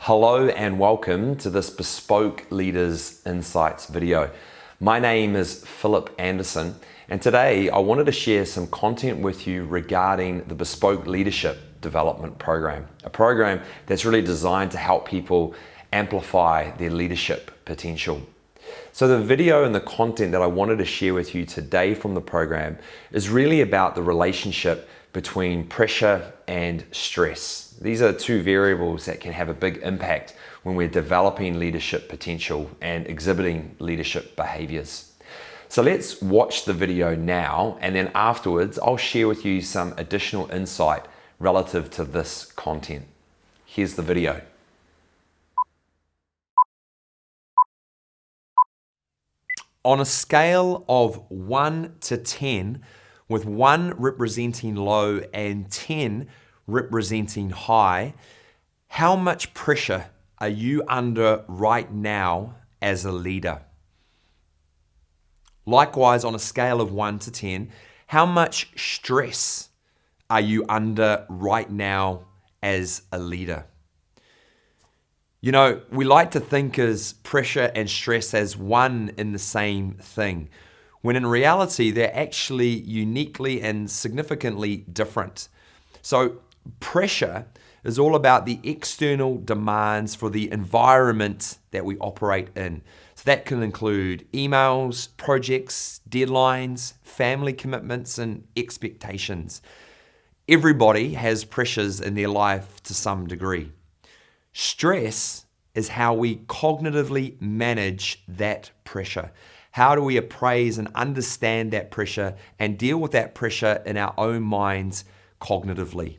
Hello and welcome to this Bespoke Leaders Insights video. My name is Philip Anderson, and today I wanted to share some content with you regarding the Bespoke Leadership Development Program, a program that's really designed to help people amplify their leadership potential. So the video and the content that I wanted to share with you today from the program is really about the relationship between pressure and stress. These are two variables that can have a big impact when we're developing leadership potential and exhibiting leadership behaviors. So let's watch the video now, and then afterwards I'll share with you some additional insight relative to this content. Here's the video. On a scale of 1 to 10, with 1 representing low and 10 representing high, how much pressure are you under right now as a leader? Likewise, on a scale of 1 to 10, how much stress are you under right now as a leader? You know, we like to think as pressure and stress as one in the same thing, when in reality, they're actually uniquely and significantly different. So pressure is all about the external demands for the environment that we operate in. So that can include emails, projects, deadlines, family commitments, and expectations. Everybody has pressures in their life to some degree. Stress is how we cognitively manage that pressure. How do we appraise and understand that pressure and deal with that pressure in our own minds cognitively?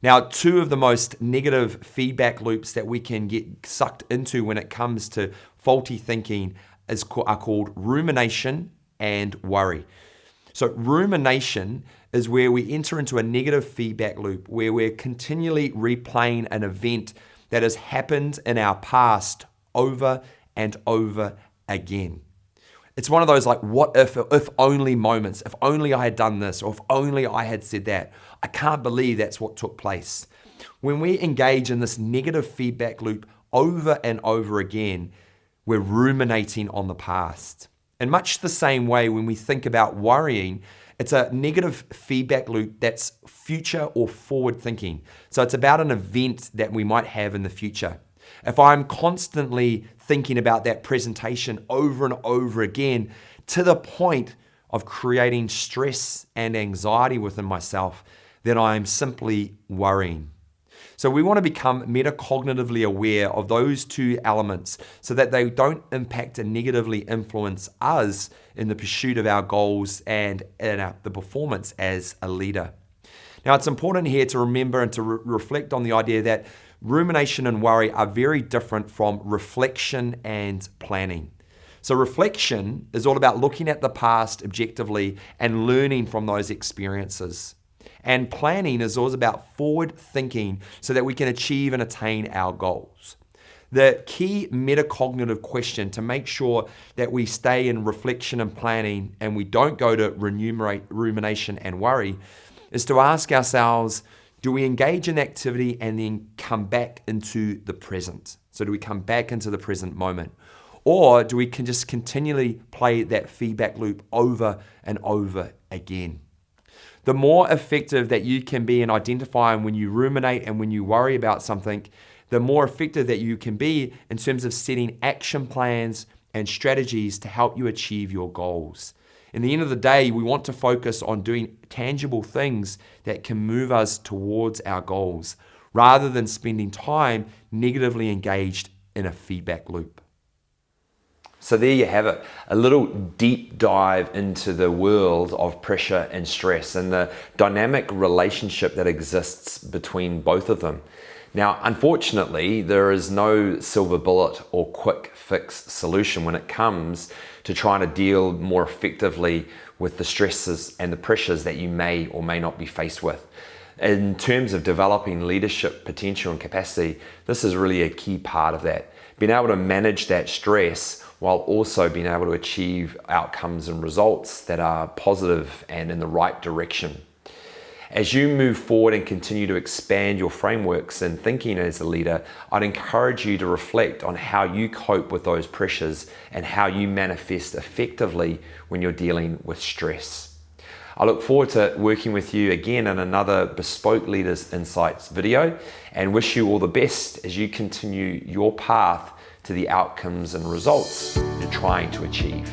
Now, two of the most negative feedback loops that we can get sucked into when it comes to faulty thinking are called rumination and worry. So rumination is where we enter into a negative feedback loop where we're continually replaying an event that has happened in our past over and over again. It's one of those like what if only moments, if only I had done this, or if only I had said that. I can't believe that's what took place. When we engage in this negative feedback loop over and over again, we're ruminating on the past. In much the same way, when we think about worrying, it's a negative feedback loop that's future or forward thinking. So it's about an event that we might have in the future. If I'm constantly thinking about that presentation over and over again to the point of creating stress and anxiety within myself, then I'm simply worrying. So we want to become metacognitively aware of those two elements so that they don't impact and negatively influence us in the pursuit of our goals and the performance as a leader. Now, it's important here to remember and to reflect on the idea that rumination and worry are very different from reflection and planning. So reflection is all about looking at the past objectively and learning from those experiences. And planning is always about forward thinking so that we can achieve and attain our goals. The key metacognitive question to make sure that we stay in reflection and planning and we don't go to rumination and worry is to ask ourselves, do we engage in activity and then come back into the present? So do we come back into the present moment? Or do we can just continually play that feedback loop over and over again? The more effective that you can be in identifying when you ruminate and when you worry about something, the more effective that you can be in terms of setting action plans and strategies to help you achieve your goals. In the end of the day, we want to focus on doing tangible things that can move us towards our goals, rather than spending time negatively engaged in a feedback loop. So there you have it, a little deep dive into the world of pressure and stress and the dynamic relationship that exists between both of them. Now, unfortunately, there is no silver bullet or quick fix solution when it comes to trying to deal more effectively with the stresses and the pressures that you may or may not be faced with. In terms of developing leadership potential and capacity, this is really a key part of that. Being able to manage that stress while also being able to achieve outcomes and results that are positive and in the right direction. As you move forward and continue to expand your frameworks and thinking as a leader, I'd encourage you to reflect on how you cope with those pressures and how you manifest effectively when you're dealing with stress. I look forward to working with you again in another Bespoke Leaders Insights video, and wish you all the best as you continue your path to the outcomes and results you're trying to achieve.